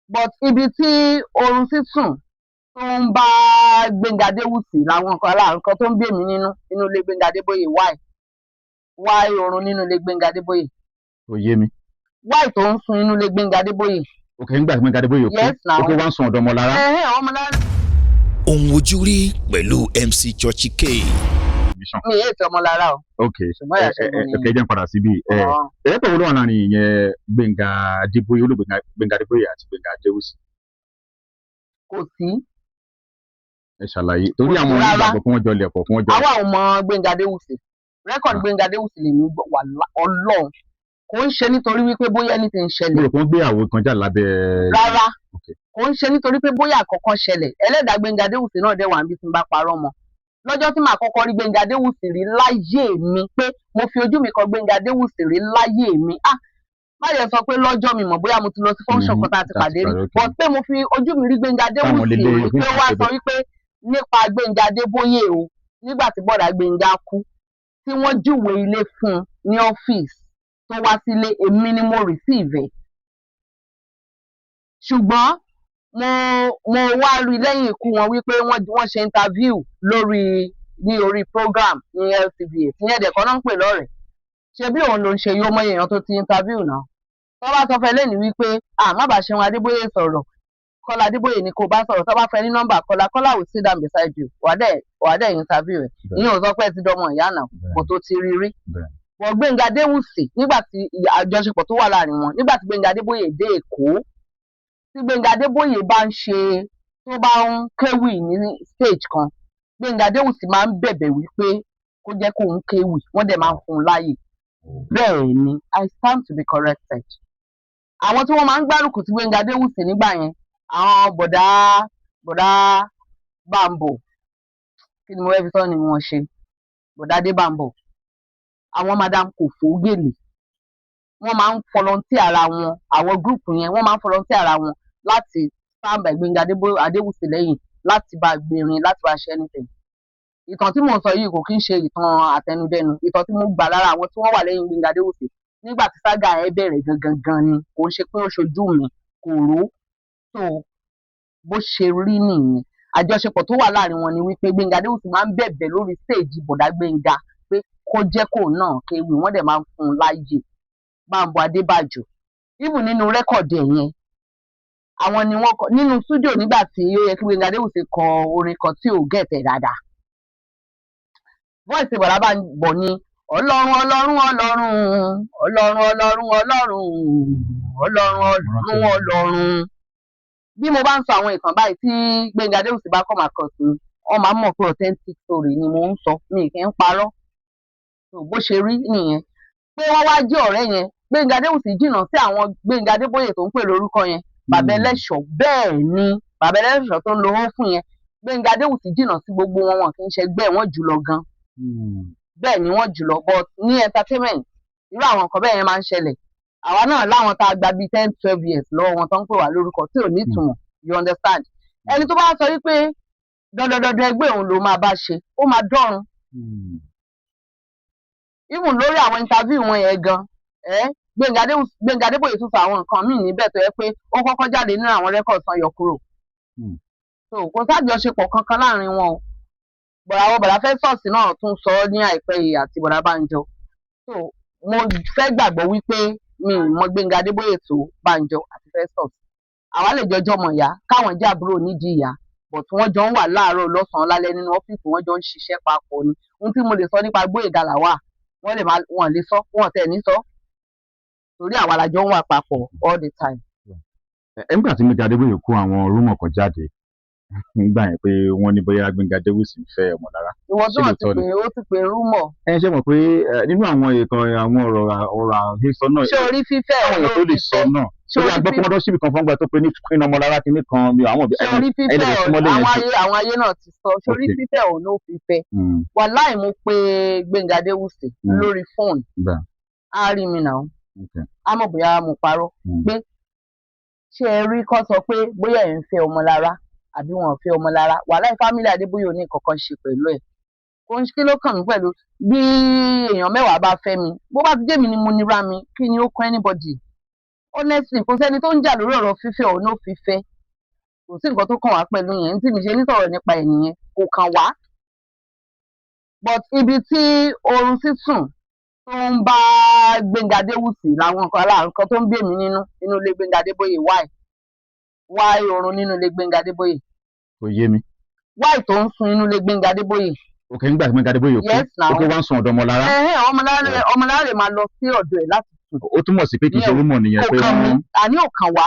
but ibi tí oorun sísùn tó ń bá Gbénga Adéwùsì làwọn nǹkan tó ń bí èmi nínú ilé Gbénga Adébóyè why oorun nínú ilé Gbénga Adébóyè. Kò yé mi. Why tó ń sun inú ilé Gbénga Adébóyè. Ok, nígbà tí Gbénga Adébóyè kú. Yes, now. Ok, wọ́n ń sun ọ̀dọ̀ Ọmọlára. Ọmọlára. Ohun ojú rí pẹ̀lú MC Churchy K. Mi yéé ti Ọmọlára o. Ok, ẹ̀kẹ́ jẹ́ ń padà síbí. Ẹ̀rẹ́pẹ̀ wo ló wà láàrin ìyẹn Gbénga Adébóyè, olóògbé Gbénga Adébóyè àti Gbénga Adéwùsì? Kò sí. Ẹ ṣàlàyé torí àwọn onígbàgbọ́ fún wọn jọ lẹ̀pọ̀ fún wọn jọ. Àwa ò mọ Gbénga Adéwùsì. Rẹ́kọ̀dì Gbénga Adéwùsì lèmi wà Ọlọ́run. Kò ń ṣe nítorí wípé bóyá ẹni tí ń ṣẹlẹ̀. Mo rò pé wọ́n gbé àwo kan jà lábẹ́. Rárá. Kò ń ṣe nítorí pé bóyá àkọ́kọ́ ṣẹlẹ̀. Ẹlẹ́dàá Gbénga Adéwùsì náà dẹ̀ wà níbi tí n bá parọ́ mọ́. Lọ́jọ́ tí màá kọ́kọ́ rí Gbénga Adéwùsì rí láyé mi pé mo fi ojú mi kan Gbénga Adéwùsì rí láyé mi. Má yẹ sọ pé lọ́jọ́ mi mọ̀ bóyá mo ti lọ sí function kan tá a ti pàdé rí. But pé mo fi ojú mi rí Gbénga Adéwùsì rí pé ó wá sọ wípé nípa Gbénga Adébóyè o nígbà tí bọ̀dà Gbénga kú tí wọ́n júwe ilé fún un ní ọ́fíìsì tó wá sílé èmi ni mo receive ẹ̀. Ṣùgbọ́n mo wá rí lẹ́yìn ikú wọn wípé wọ́n ṣe interview ní orí program ní LTVA tí yẹn dẹ̀kọ́ náà ń pè lọ́rẹ̀ẹ́. Ṣé bí òun ló ń ṣe yóò mọ èèyàn tó ti interview náà. Tó bá sọ fẹ́ lẹ́nu wípé má bàa Ṣeun Adébóyè sọ̀rọ̀ Kọ́lá Adébóyè ni kò bá sọ̀rọ̀ tó bá fẹ́ ní nọ́mbà Kọ́lá will sit down beside you wà á dẹ̀ interview ẹ̀. Ìyẹn ò sọ pé ẹ ti dọmọ ìyá náà kò tó ti rí rí. Wọ́n Gbénga Adéwùsì nígbà tí àjọṣepọ̀ tó wà láàrin wọn nígbà tí Gbénga Adébóyè dé Èkó tí Gbénga Adébóyè bá ń ṣe tó bá ń kéwì ní stage kan Gbénga Adéwùsì máa ń bẹ̀bẹ̀ wípé kó jẹ́ kó ń kéwì wọ́n dẹ̀ máa ń fún un láàyè. Bẹ́ẹ̀ ni I stand to be corrected. Àwọn tí wọ́n máa ń gbárùkù tí Gbénga Adéwùsì nígbà yẹn àwọn bọ̀dá Bambo kí ni mo fẹ́ fi sọ ni wọ́n ṣe bọ̀dá Adé Bambo àwọn madam Kòfógèlè wọ́n máa ń volunteer ara wọn àwọn gúrùpù yẹn wọ́n máa ń volunteer ara wọn láti stand by Gbénga Adéwùsì lẹ́yìn láti bá gbèrin láti bá ṣe anything. Ìtàn tí mò ń sọ yìí kò kí ń ṣe ìtàn àtẹnudẹ́nu ìtàn tí mo gbà lára àwọn tí wọ́n wà lẹ́yìn Gbénga Adéwùsì nígbà tí sága ẹ̀ bẹ̀rẹ̀ gangan ni kò ń ṣe pé ó ṣojú mi kò ró tó bó ṣe rí nìyẹn. Àjọṣepọ̀ tó wà láàrin wọn ni wípé Gbénga Adéwùsì máa ń bẹ̀bẹ̀ lórí stage bọ̀dá Gbénga pé kó jẹ́ kó náà kéwì wọ́n dẹ̀ máa ń fún un láàyè. Bámbọ̀ Adébàjò even nínú rẹ́kọ̀dì ẹ̀ yẹn àwọn ni wọ́n kọ nínú studio nígbà tí ó yẹ kí Gbénga Adéwùsì kọ orin kan tí ò gẹ̀tẹ̀ dáadáa. Voice bọ̀dá bá ń bọ̀ ni Ọlọ́run Ọlọ́run Ọlọ́run Ọlọ́run Ọlọ́run Ọlọ́run Ọlọ́run Ọlọ́run. Bí mo bá ń sọ àwọn ìtàn báyìí tí Gbénga Adéwùsì bá come across mi wọ́n máa ń mọ̀ pé authentic story ni mo ń sọ mi kì í parọ́. Bó ṣe rí nìyẹn pé wọ́n wá jẹ́ ọ̀rẹ́ yẹn Gbénga Adéwùsì jìnnà sí àwọn Gbénga Adébóyè tó ń pè lórúkọ yẹn Bàbá Ẹlẹ́ṣọ̀ bẹ́ẹ̀ ni Bàbá Ẹlẹ́ṣọ̀ tó ń lo owó fún yẹn Gbénga Adéwùsì jìnnà sí gbogbo wọn kì í ṣe gbẹ́ wọn jùlọ gan bẹ́ẹ̀ ni wọ́n jùlọ but ní entertainment irú àwọn nǹkan bẹ́ẹ̀ yẹn máa ń ṣẹlẹ̀ àwa náà láwọn tá a gba bíi 10-12 years lọ́wọ́ wọn tó ń pè wá lórúkọ tí ò ní ìtumọ̀ you understand ẹni tó bá sọ wípé dandandandan ẹgbẹ́ òun ló máa bá ṣe ó máa dọ́run even lórí àwọn interview wọn yẹn gan Gbénga Adébóyè tún sọ àwọn nǹkan míì níbẹ̀ tó yẹ pé ó kọ́kọ́ jáde nínú àwọn records tán yọ kúrò so kò sáàjọṣepọ̀ kankan láàrin wọn o bọ̀dá Festus náà tún sọ ní àìpẹ́ yìí àti bọ̀dá Bánjọ so mo fẹ́ gbàgbọ́ wípé mi ò mọ Gbénga Adébóyè tó Bánjọ àti Festus àwa lè jọjọ́ mọ̀ ìyá káwọn jẹ́ àbúrò nídìí ìyá but wọ́n jọ ń wà láàárọ̀ lọ́sàn-án lálẹ́ nínú ọ́fíìsì wọ́n jọ ń ṣiṣẹ́ papọ̀ ni ohun tí mo lè sọ nípa Gbóyèga Làwà wọ́n lè sọ wọ́n tẹ̀ ní sọ torí àwa la jọ ń wà papọ̀ all the time. Nígbà tí Gbénga Adébóyè kó àwọn rúmọ̀ kan jáde nígbà yẹn pé wọ́n ní bóyá Gbénga Adéwùsì fẹ́ Ọmọlára. Ìwọ tó ti pè rúmọ̀. Ẹ ṣe mọ̀ pé nínú àwọn àwọn ọ̀rọ̀ àhesọ náà. Ṣé orí fífẹ́ àwọn èèyàn tó lè sọ náà. Ṣé agbọ́ pé wọ́n tó síbi kan fún ọgbà tó pe ní Queen Ọmọlára kìíní kan mi àwọn òbí àwọn ayé náà ti sọ sórí fífẹ́ òun ló fífẹ́. Wàláì mo pe Gbénga Adéwùsì lórí fóònù. Á rí mi náà. Á mọ̀ bóyá mo parọ́ pé ṣé ẹ rí kọ́ sọ pé bóyá ẹ̀ ń fẹ́ Ọmọlára àbí wọn ò fẹ́ Ọmọlára wàláì fámílì Adébóyè ò ní kankan ṣe pẹ̀lú ẹ̀ kò ń kí ló kàn mí pẹ̀lú bí èèyàn 10 bá fẹ́ mi bó bá ti jẹ́ mi ni mo nira mi kí ni ó kọ́ anybody honestly kò sẹ́ni tó ń jà lórí ọ̀rọ̀ fífẹ́ or no fífẹ́ kò sí nǹkan tó kàn wá pẹ̀lú yẹn tí mi ṣe ní sọ̀rọ̀ nípa ẹ̀ nìyẹn kò kàn wá but ibi tí oorun sísùn tó ń bá Gbénga Adéwùsì làwọn nǹkan tó ń bí èmi nínú ilé Gbénga Adébóyè why oorun nínú ilé Gbénga Adébóyè. kò yé mi. why tó ń sun inú ilé Gbénga Adébóyè. ok nígbà tí Gbénga Adébóyè kú ok wá ń sun ọ̀dọ̀ Ọmọlára. Ọmọlára lè máa lọ sí ọ̀dọ̀ ẹ̀ láti sùn. ó túmọ̀ sí pé kì í ṣe rúmọ̀ nìyẹn pé àní ò kàn wá.